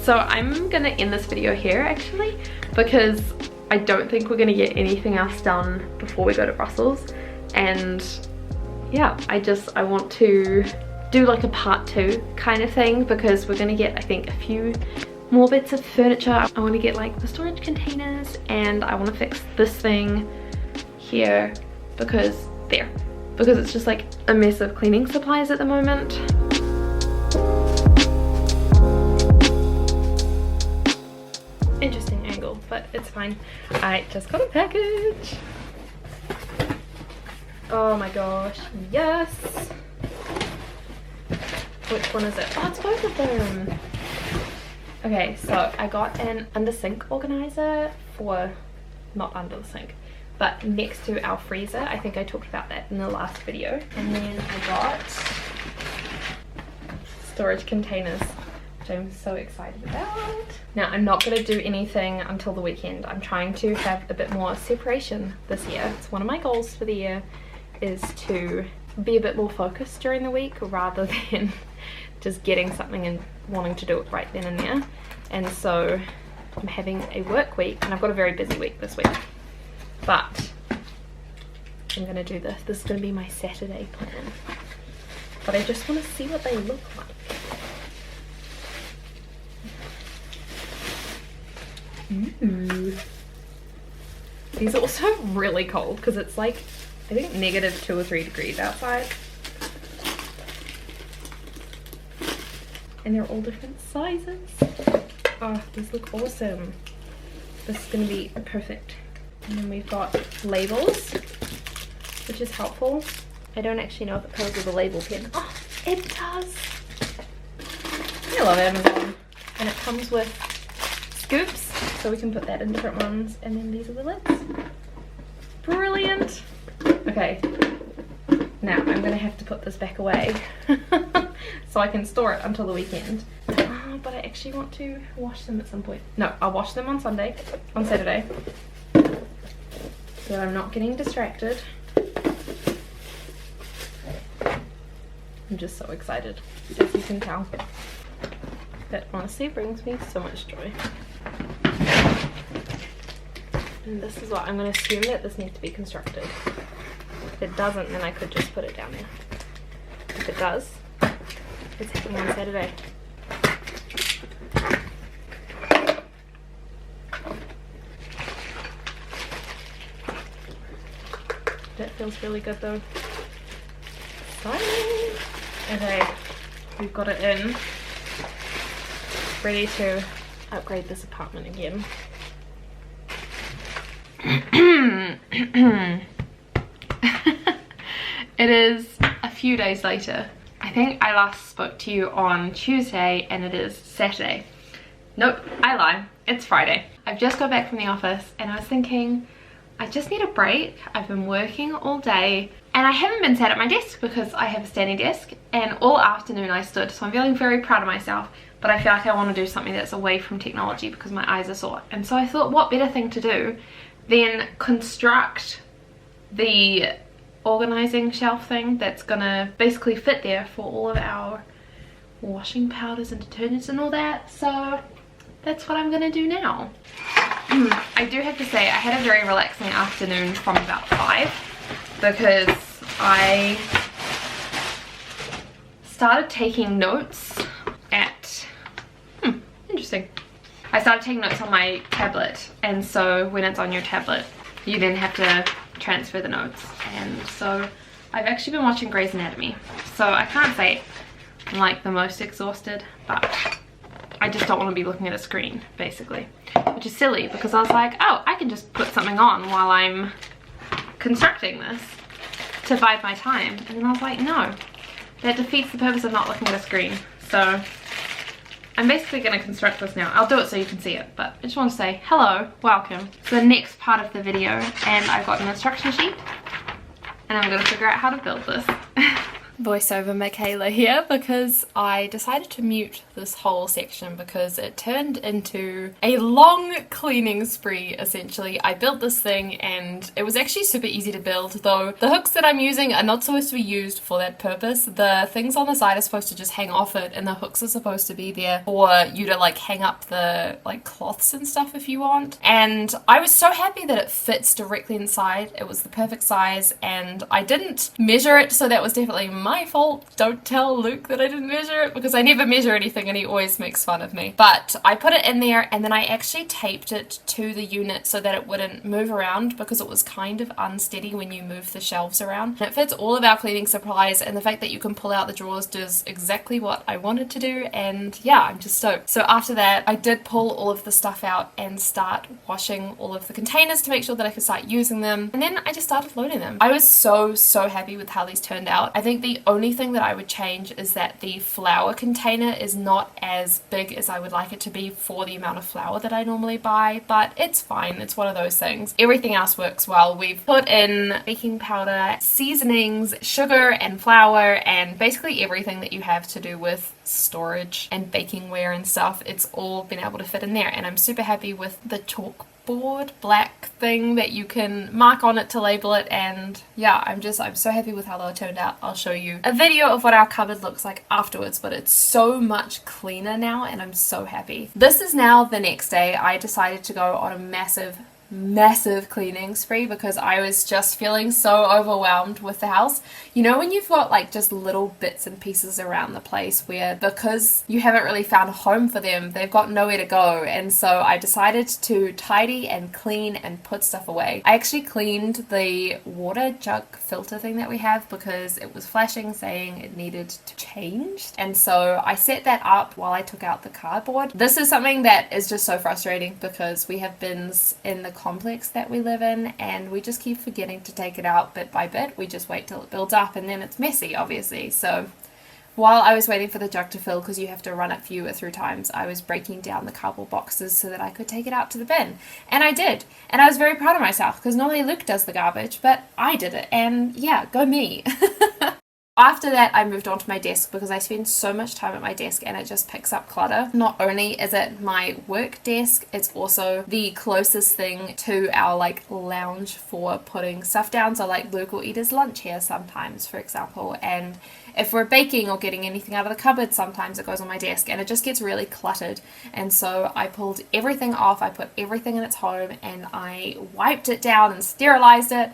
So I'm gonna end this video here actually, because I don't think we're gonna get anything else done before we go to Brussels. And yeah, I want to do like a part 2 kind of thing, because we're gonna get, I think, a few more bits of furniture. I want to get like the storage containers, and I want to fix this thing here because it's just like a mess of cleaning supplies at the moment. Interesting angle, but it's fine. I just got a package. Oh my gosh, yes! Which one is it? Oh, it's both of them! Okay, so I got an under sink organizer for, not under the sink, but next to our freezer. I think I talked about that in the last video. And then I got storage containers, which I'm so excited about. Now, I'm not going to do anything until the weekend. I'm trying to have a bit more separation this year. It's one of my goals for the year, is to be a bit more focused during the week rather than just getting something and wanting to do it right then and there. And so I'm having a work week, and I've got a very busy week this week, but I'm gonna do this. This is gonna be my Saturday plan, but I just want to see what they look like. Ooh. These are also really cold because it's like, I think, -2 or 3 degrees outside. And they're all different sizes. Oh, these look awesome. This is going to be perfect. And then we've got labels, which is helpful. I don't actually know if it comes with a label pen. Oh, it does. I love Amazon. And it comes with scoops, so we can put that in different ones. And then these are the lids. Brilliant. Okay. Now I'm going to have to put this back away so I can store it until the weekend. But I actually want to wash them at some point. No, I'll wash them on Saturday. So I'm not getting distracted. I'm just so excited, as you can tell. That honestly brings me so much joy. And this is what I'm going to assume that this needs to be constructed. If it doesn't, then I could just put it down there. If it does, it's happening on Saturday. That feels really good though. Exciting! Okay, we've got it in. Ready to upgrade this apartment again. It is a few days later. I think I last spoke to you on Tuesday and it is Saturday. Nope, I lie. It's Friday. I've just got back from the office and I was thinking, I just need a break. I've been working all day and I haven't been sat at my desk because I have a standing desk, and all afternoon I stood, so I'm feeling very proud of myself, but I feel like I want to do something that's away from technology because my eyes are sore. And so I thought, what better thing to do than construct the organizing shelf thing that's gonna basically fit there for all of our washing powders and detergents and all that. So that's what I'm gonna do now. I do have to say I had a very relaxing afternoon from about 5 because I started taking notes at interesting. I started taking notes on my tablet, and so when it's on your tablet you then have to transfer the notes. And so I've actually been watching Grey's Anatomy, so I can't say I'm like the most exhausted, but I just don't want to be looking at a screen basically, which is silly because I was like, oh, I can just put something on while I'm constructing this to bide my time. And then I was like, no, that defeats the purpose of not looking at a screen. So I'm basically going to construct this now. I'll do it so you can see it, but I just want to say hello, welcome to the next part of the video. And I've got an instruction sheet and I'm going to figure out how to build this. Voiceover Michaela here, because I decided to mute this whole section because it turned into a long cleaning spree essentially. I built this thing and it was actually super easy to build, though the hooks that I'm using are not supposed to be used for that purpose. The things on the side are supposed to just hang off it, and the hooks are supposed to be there for you to like hang up the like cloths and stuff if you want. And I was so happy that it fits directly inside. It was the perfect size, and I didn't measure it, so that was definitely my fault. Don't tell Luke that I didn't measure it, because I never measure anything and he always makes fun of me. But I put it in there, and then I actually taped it to the unit so that it wouldn't move around, because it was kind of unsteady when you move the shelves around. And it fits all of our cleaning supplies, and the fact that you can pull out the drawers does exactly what I wanted to do, and yeah, I'm just stoked. So after that, I did pull all of the stuff out and start washing all of the containers to make sure that I could start using them, and then I just started loading them. I was so happy with how these turned out. I think the only thing that I would change is that the flour container is not as big as I would like it to be for the amount of flour that I normally buy, but it's fine. It's one of those things. Everything else works well. We've put in baking powder, seasonings, sugar and flour, and basically everything that you have to do with storage and baking ware and stuff. It's all been able to fit in there, and I'm super happy with the chalkboard black thing that you can mark on it to label it. And yeah, I'm so happy with how they turned out. I'll show you a video of what our cupboard looks like afterwards, but it's so much cleaner now and I'm so happy. This is now the next day. I decided to go on a massive cleaning spree because I was just feeling so overwhelmed with the house. You know when you've got like just little bits and pieces around the place where, because you haven't really found a home for them, they've got nowhere to go. And so I decided to tidy and clean and put stuff away. I actually cleaned the water jug filter thing that we have because it was flashing saying it needed to change, and so I set that up while I took out the cardboard. This is something that is just so frustrating because we have bins in the complex that we live in and we just keep forgetting to take it out bit by bit. We just wait till it builds up and then it's messy, obviously. So while I was waiting for the jug to fill, because you have to run it fewer through times, I was breaking down the cardboard boxes so that I could take it out to the bin. And I did. And I was very proud of myself because normally Luke does the garbage, but I did it. And yeah, go me. After that, I moved on to my desk because I spend so much time at my desk and it just picks up clutter. Not only is it my work desk, it's also the closest thing to our like lounge for putting stuff down. So like Luke will eat his lunch here sometimes, for example, and if we're baking or getting anything out of the cupboard, sometimes it goes on my desk and it just gets really cluttered. And so I pulled everything off, I put everything in its home, and I wiped it down and sterilized it.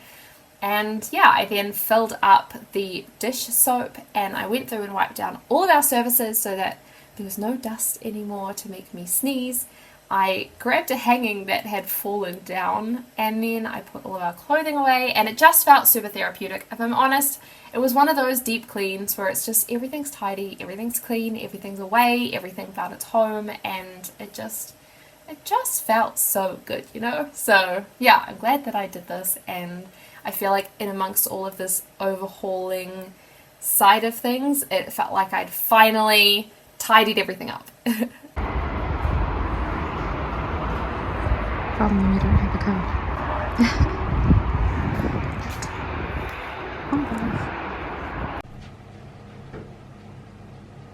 And yeah, I then filled up the dish soap and I went through and wiped down all of our surfaces so that there was no dust anymore to make me sneeze. I grabbed a hanging that had fallen down and then I put all of our clothing away, and it just felt super therapeutic. If I'm honest, it was one of those deep cleans where it's just everything's tidy, everything's clean, everything's away, everything found its home, and it just felt so good, you know? So yeah, I'm glad that I did this, and I feel like in amongst all of this overhauling side of things, it felt like I'd finally tidied everything up. Problem, you don't have a code.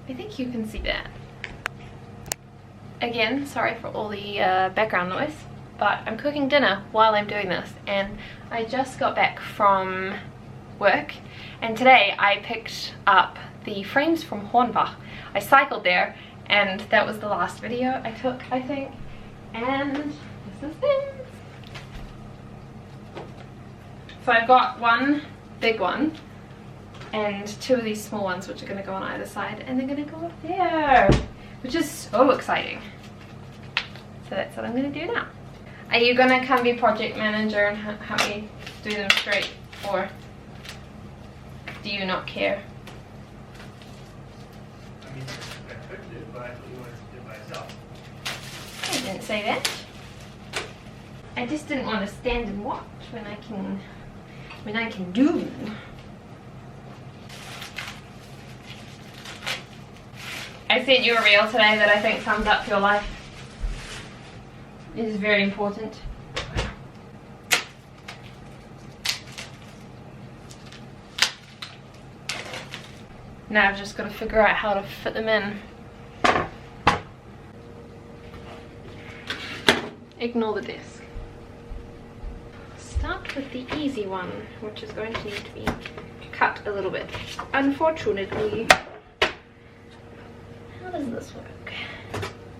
I think you can see that. Again, sorry for all the background noise, but I'm cooking dinner while I'm doing this, and I just got back from work, and today I picked up the frames from Hornbach. I cycled there, and that was the last video I took, I think, and this is them. So I've got one big one and two of these small ones which are going to go on either side, and they're going to go up there, which is so exciting. So that's what I'm going to do now. Are you going to come be project manager and help me do them straight, or do you not care? I mean, I could do it, but I thought you wanted to do it myself. I didn't say that. I just didn't want to stand and watch when I can do. I sent you a reel today that I think sums up your life. It is very important. Now I've just got to figure out how to fit them in. Ignore the desk. Start with the easy one, which is going to need to be cut a little bit. Unfortunately. How does this work?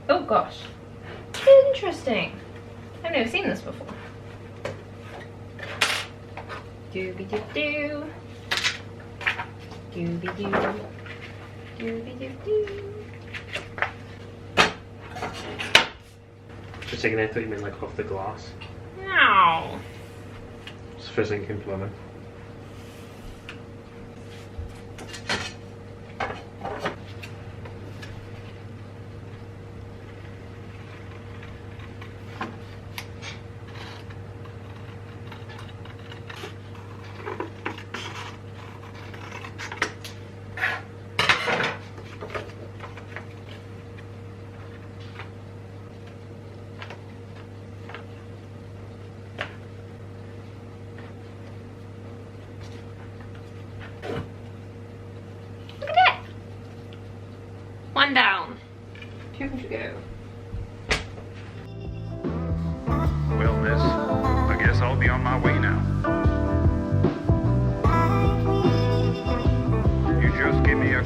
Oh gosh. Interesting. I've never seen this before. Dooby-doo-doo. Dooby-doo. Dooby-doo-doo. For a second I thought you meant like off the glass. No. It's the first thing that came to my mind. One down. Two to go. Well, miss, I guess I'll be on my way now. You just give me a...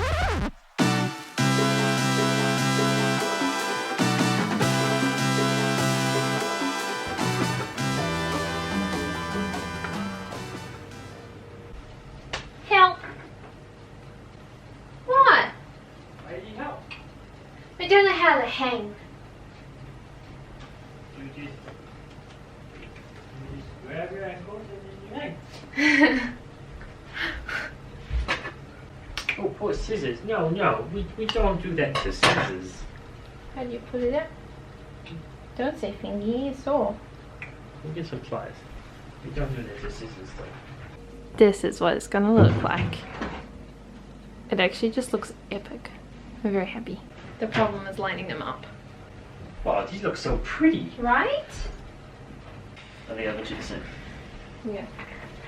Help. What? Why do you need help? I don't know how to hang. You just grab your ankles and then you hang. Oh, poor scissors. No, we don't do that to scissors. How do you put it up? Don't say fingy, it's all. We'll get some pliers. We don't do that to scissors though. This is what it's gonna look like. It actually just looks epic. I'm very happy. The problem is lining them up. Wow, these look so pretty. Right? I think I want you to sit. Yeah.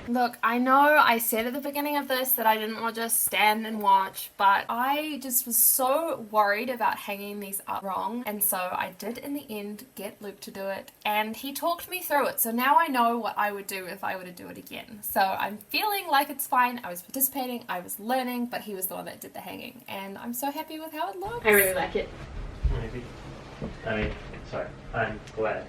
Look, I know I said at the beginning of this that I didn't want to just stand and watch, but I just was so worried about hanging these up wrong, and so I did in the end get Luke to do it, and he talked me through it, so now I know what I would do if I were to do it again. So I'm feeling like it's fine. I was participating, I was learning, but he was the one that did the hanging, and I'm so happy with how it looks. I really like it. Maybe. Sorry. I'm glad.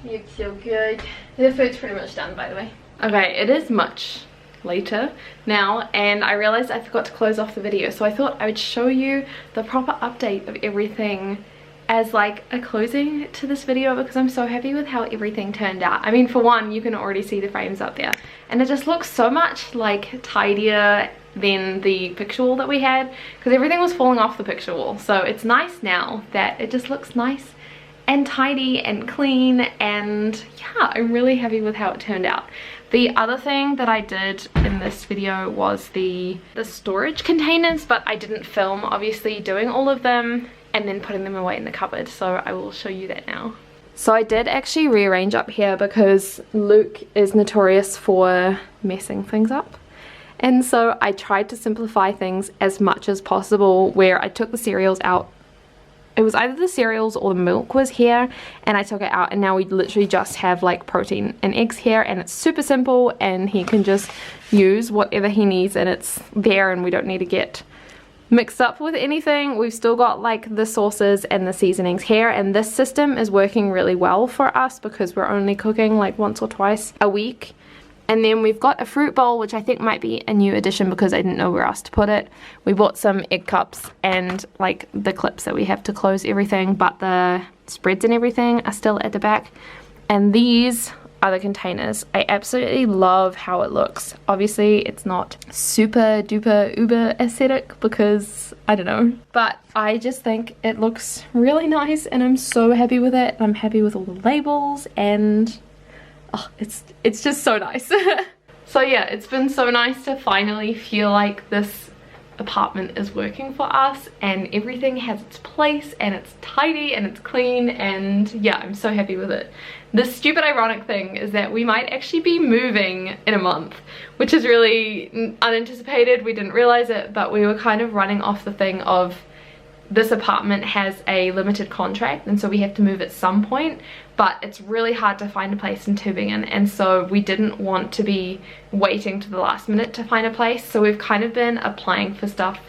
You feel good. The food's pretty much done, by the way. Okay, it is much later now, and I realized I forgot to close off the video, so I thought I would show you the proper update of everything as like a closing to this video, because I'm so happy with how everything turned out. I mean, for one, you can already see the frames up there, and it just looks so much like tidier than the picture wall that we had, because everything was falling off the picture wall. So it's nice now that it just looks nice and tidy and clean, and yeah, I'm really happy with how it turned out. The other thing that I did in this video was the storage containers, but I didn't film obviously doing all of them and then putting them away in the cupboard, so I will show you that now. So I did actually rearrange up here because Luke is notorious for messing things up. And so I tried to simplify things as much as possible, where I took the cereals out. It was either the cereals or the milk was here, and I took it out, and now we literally just have like protein and eggs here, and it's super simple, and he can just use whatever he needs and it's there, and we don't need to get mixed up with anything. We've still got like the sauces and the seasonings here, and this system is working really well for us because we're only cooking like once or twice a week. And then we've got a fruit bowl, which I think might be a new addition because I didn't know where else to put it. We bought some egg cups and like the clips that we have to close everything, but the spreads and everything are still at the back. And these are the containers. I absolutely love how it looks. Obviously it's not super duper uber aesthetic because I don't know, but I just think it looks really nice, and I'm so happy with it. I'm happy with all the labels, and oh, it's just so nice. So yeah, it's been so nice to finally feel like this apartment is working for us, and everything has its place and it's tidy and it's clean, and yeah, I'm so happy with it. The stupid ironic thing is that we might actually be moving in a month, which is really unanticipated. We didn't realize it, but we were kind of running off the thing of this apartment has a limited contract, and so we have to move at some point, but it's really hard to find a place in Tübingen, and so we didn't want to be waiting to the last minute to find a place. So we've kind of been applying for stuff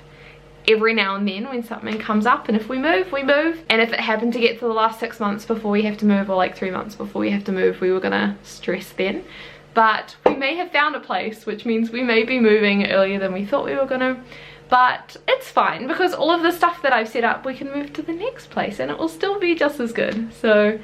every now and then when something comes up, and if we move, we move. And if it happened to get to the last 6 months before we have to move, or like 3 months before we have to move, we were gonna stress then. But we may have found a place, which means we may be moving earlier than we thought we were gonna. But it's fine, because all of the stuff that I've set up, we can move to the next place and it will still be just as good. So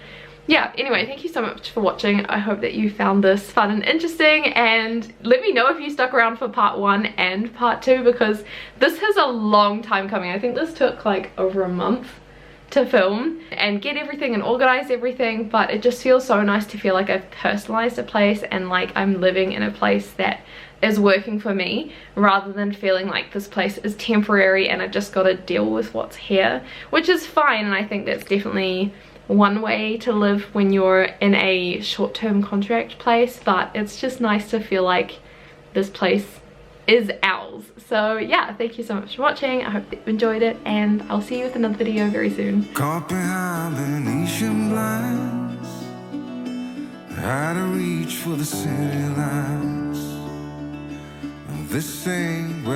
yeah, anyway, thank you so much for watching. I hope that you found this fun and interesting, and let me know if you stuck around for part 1 and part 2, because this is a long time coming. I think this took like over a month to film and get everything and organize everything, but it just feels so nice to feel like I've personalized a place and like I'm living in a place that is working for me, rather than feeling like this place is temporary and I've just got to deal with what's here, which is fine. And I think that's definitely one way to live when you're in a short-term contract place, but it's just nice to feel like this place is ours. So yeah, thank you so much for watching. I hope that you enjoyed it, and I'll see you with another video very soon. Caught behind Venetian blinds, how to reach for the city lights. This ain't where